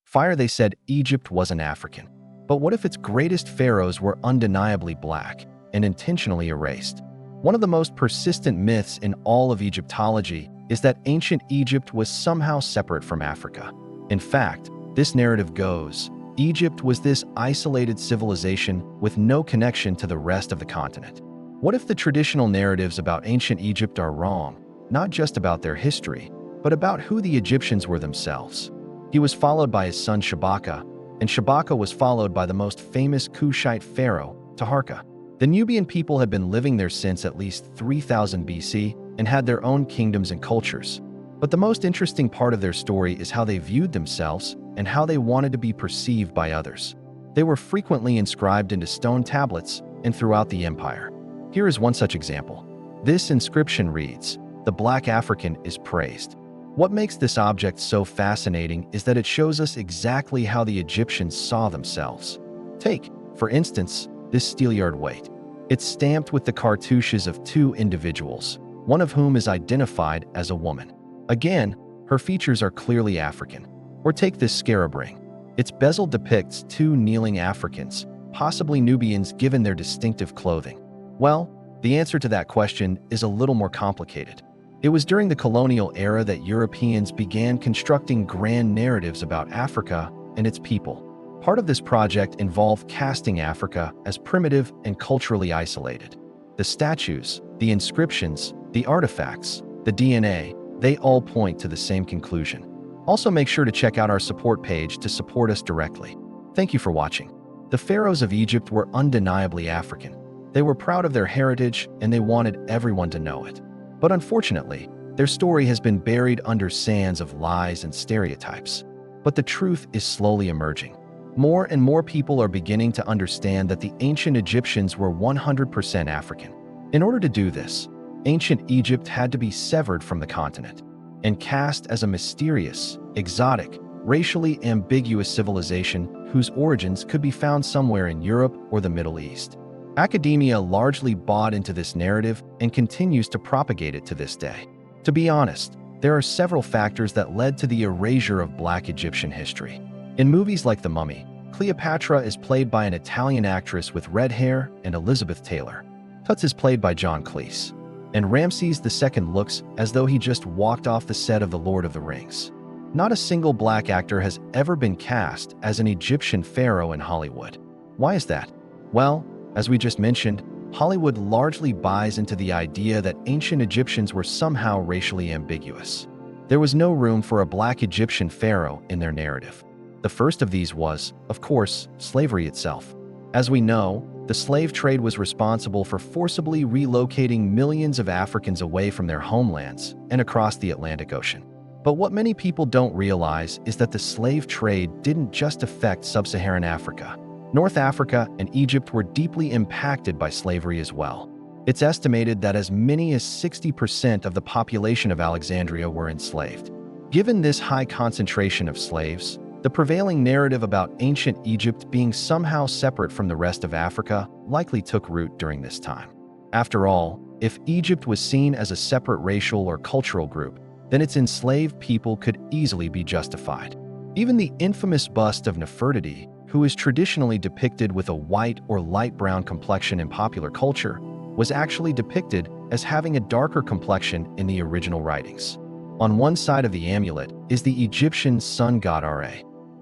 Fire, they said Egypt wasn't African. But what if its greatest pharaohs were undeniably black and intentionally erased? One of the most persistent myths in all of Egyptology is that ancient Egypt was somehow separate from Africa. In fact, this narrative goes, Egypt was this isolated civilization with no connection to the rest of the continent. What if the traditional narratives about ancient Egypt are wrong, not just about their history, but about who the Egyptians were themselves? He was followed by his son Shabaka, and Shabaka was followed by the most famous Kushite pharaoh, Taharqa. The Nubian people had been living there since at least 3000 BC and had their own kingdoms and cultures. But the most interesting part of their story is how they viewed themselves and how they wanted to be perceived by others. They were frequently inscribed into stone tablets and throughout the empire. Here is one such example. This inscription reads, "The Black African is praised." What makes this object so fascinating is that it shows us exactly how the Egyptians saw themselves. Take, for instance, this steelyard weight. It's stamped with the cartouches of two individuals, one of whom is identified as a woman. Again, her features are clearly African. Or take this scarab ring. Its bezel depicts two kneeling Africans, possibly Nubians given their distinctive clothing. Well, the answer to that question is a little more complicated. It was during the colonial era that Europeans began constructing grand narratives about Africa and its people. Part of this project involved casting Africa as primitive and culturally isolated. The statues, the inscriptions, the artifacts, the DNA, they all point to the same conclusion. Also, make sure to check out our support page to support us directly. Thank you for watching. The pharaohs of Egypt were undeniably African. They were proud of their heritage and they wanted everyone to know it. But unfortunately, their story has been buried under sands of lies and stereotypes. But the truth is slowly emerging. More and more people are beginning to understand that the ancient Egyptians were 100% African. In order to do this, ancient Egypt had to be severed from the continent and cast as a mysterious, exotic, racially ambiguous civilization whose origins could be found somewhere in Europe or the Middle East. Academia largely bought into this narrative and continues to propagate it to this day. To be honest, there are several factors that led to the erasure of Black Egyptian history. In movies like The Mummy, Cleopatra is played by an Italian actress with red hair and Elizabeth Taylor. Tut is played by John Cleese. And Ramses II looks as though he just walked off the set of The Lord of the Rings. Not a single Black actor has ever been cast as an Egyptian pharaoh in Hollywood. Why is that? Well, as we just mentioned, Hollywood largely buys into the idea that ancient Egyptians were somehow racially ambiguous. There was no room for a Black Egyptian pharaoh in their narrative. The first of these was, of course, slavery itself. As we know, the slave trade was responsible for forcibly relocating millions of Africans away from their homelands and across the Atlantic Ocean. But what many people don't realize is that the slave trade didn't just affect Sub-Saharan Africa. North Africa and Egypt were deeply impacted by slavery as well. It's estimated that as many as 60% of the population of Alexandria were enslaved. Given this high concentration of slaves, the prevailing narrative about ancient Egypt being somehow separate from the rest of Africa likely took root during this time. After all, if Egypt was seen as a separate racial or cultural group, then its enslaved people could easily be justified. Even the infamous bust of Nefertiti, who is traditionally depicted with a white or light brown complexion in popular culture, was actually depicted as having a darker complexion in the original writings. On one side of the amulet is the Egyptian sun god Ra.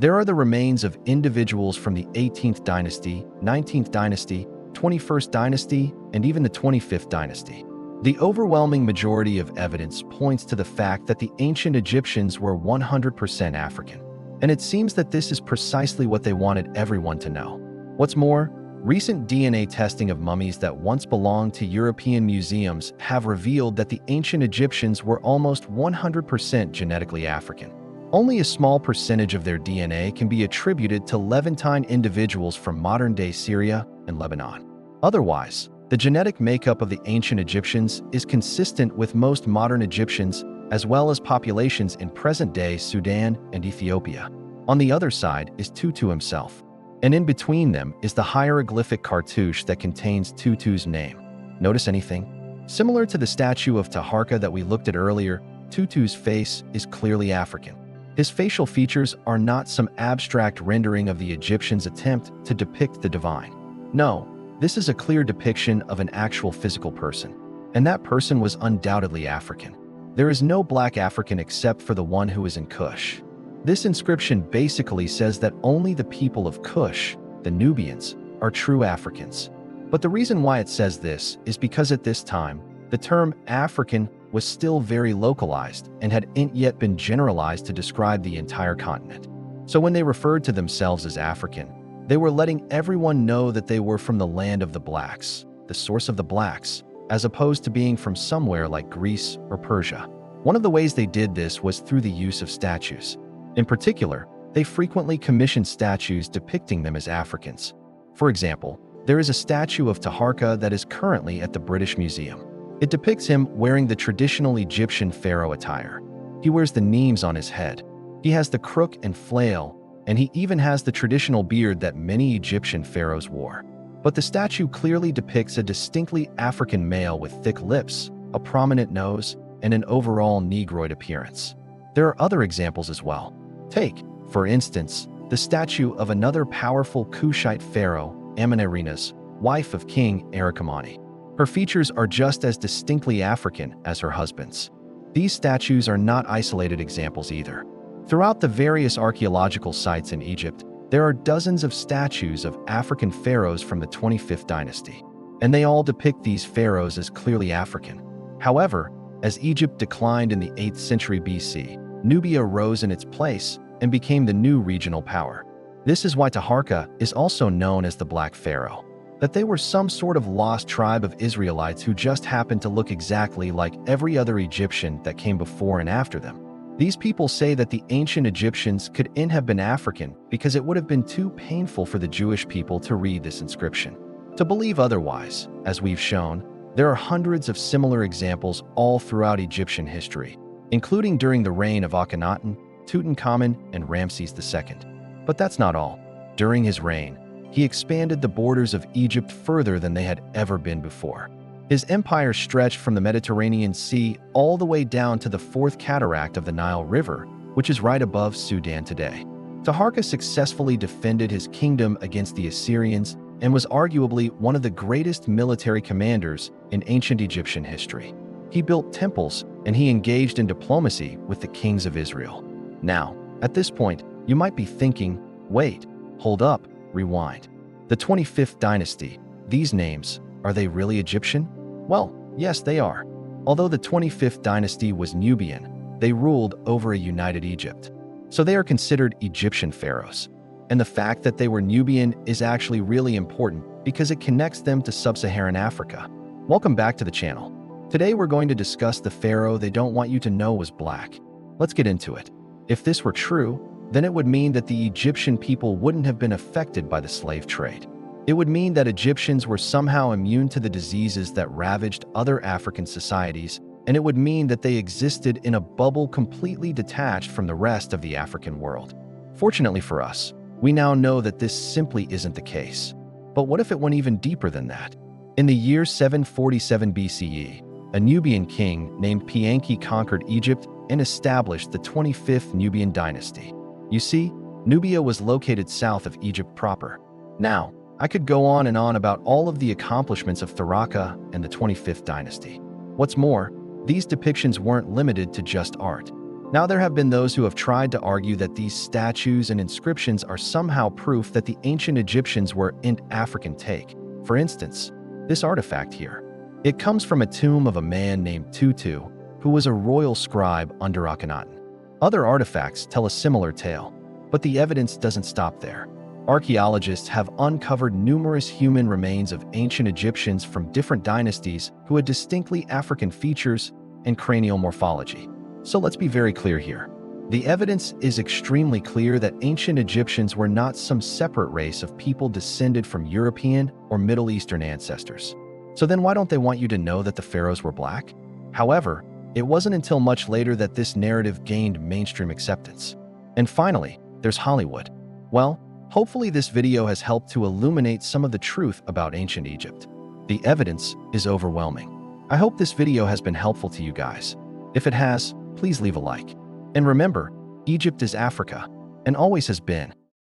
There are the remains of individuals from the 18th dynasty, 19th dynasty, 21st dynasty, and even the 25th dynasty. The overwhelming majority of evidence points to the fact that the ancient Egyptians were 100% African. And it seems that this is precisely what they wanted everyone to know. What's more, recent DNA testing of mummies that once belonged to European museums have revealed that the ancient Egyptians were almost 100% genetically African. Only a small percentage of their DNA can be attributed to Levantine individuals from modern-day Syria and Lebanon. Otherwise, the genetic makeup of the ancient Egyptians is consistent with most modern Egyptians as well as populations in present-day Sudan and Ethiopia. On the other side is Tutu himself, and in between them is the hieroglyphic cartouche that contains Tutu's name. Notice anything? Similar to the statue of Taharqa that we looked at earlier, Tutu's face is clearly African. His facial features are not some abstract rendering of the Egyptians' attempt to depict the divine. No, this is a clear depiction of an actual physical person, and that person was undoubtedly African. There is no black African except for the one who is in Kush. This inscription basically says that only the people of Kush, the Nubians, are true Africans. But the reason why it says this is because at this time, the term African was still very localized and hadn't yet been generalized to describe the entire continent. So when they referred to themselves as African, they were letting everyone know that they were from the land of the blacks, the source of the blacks, as opposed to being from somewhere like Greece or Persia. One of the ways they did this was through the use of statues. In particular, they frequently commissioned statues depicting them as Africans. For example, there is a statue of Taharqa that is currently at the British Museum. It depicts him wearing the traditional Egyptian pharaoh attire. He wears the nemes on his head. He has the crook and flail, and he even has the traditional beard that many Egyptian pharaohs wore. But the statue clearly depicts a distinctly African male with thick lips, a prominent nose, and an overall negroid appearance. There are other examples as well. Take, for instance, the statue of another powerful Kushite pharaoh, Amenerina's, wife of King Erakamani. Her features are just as distinctly African as her husband's. These statues are not isolated examples either. Throughout the various archaeological sites in Egypt, there are dozens of statues of African pharaohs from the 25th dynasty, and they all depict these pharaohs as clearly African. However, as Egypt declined in the 8th century BC, Nubia rose in its place and became the new regional power. This is why Taharqa is also known as the Black Pharaoh, that they were some sort of lost tribe of Israelites who just happened to look exactly like every other Egyptian that came before and after them. These people say that the ancient Egyptians couldn't have been African because it would have been too painful for the Jewish people to read this inscription. To believe otherwise, as we've shown, there are hundreds of similar examples all throughout Egyptian history, including during the reign of Akhenaten, Tutankhamun, and Ramses II. But that's not all. During his reign, he expanded the borders of Egypt further than they had ever been before. His empire stretched from the Mediterranean Sea all the way down to the fourth cataract of the Nile River, which is right above Sudan today. Taharqa successfully defended his kingdom against the Assyrians and was arguably one of the greatest military commanders in ancient Egyptian history. He built temples and he engaged in diplomacy with the kings of Israel. Now, at this point, you might be thinking, wait, hold up, rewind. The 25th dynasty, these names, are they really Egyptian? Well, yes, they are. Although the 25th dynasty was Nubian, they ruled over a united Egypt. So they are considered Egyptian pharaohs. And the fact that they were Nubian is actually really important because it connects them to Sub-Saharan Africa. Welcome back to the channel. Today we're going to discuss the pharaoh they don't want you to know was black. Let's get into it. If this were true, then it would mean that the Egyptian people wouldn't have been affected by the slave trade. It would mean that Egyptians were somehow immune to the diseases that ravaged other African societies, and it would mean that they existed in a bubble completely detached from the rest of the African world. Fortunately for us, we now know that this simply isn't the case. But what if it went even deeper than that? In the year 747 BCE, a Nubian king named Pianki conquered Egypt and established the 25th Nubian dynasty. You see, Nubia was located south of Egypt proper. Now, I could go on and on about all of the accomplishments of Taharqa and the 25th dynasty. What's more, these depictions weren't limited to just art. Now there have been those who have tried to argue that these statues and inscriptions are somehow proof that the ancient Egyptians were an African take. For instance, this artifact here. It comes from a tomb of a man named Tutu, who was a royal scribe under Akhenaten. Other artifacts tell a similar tale, but the evidence doesn't stop there. Archaeologists have uncovered numerous human remains of ancient Egyptians from different dynasties who had distinctly African features and cranial morphology. So let's be very clear here. The evidence is extremely clear that ancient Egyptians were not some separate race of people descended from European or Middle Eastern ancestors. So then why don't they want you to know that the pharaohs were black? However, it wasn't until much later that this narrative gained mainstream acceptance. And finally, there's Hollywood. Well, hopefully this video has helped to illuminate some of the truth about ancient Egypt. The evidence is overwhelming. I hope this video has been helpful to you guys. If it has, please leave a like. And remember, Egypt is Africa, and always has been.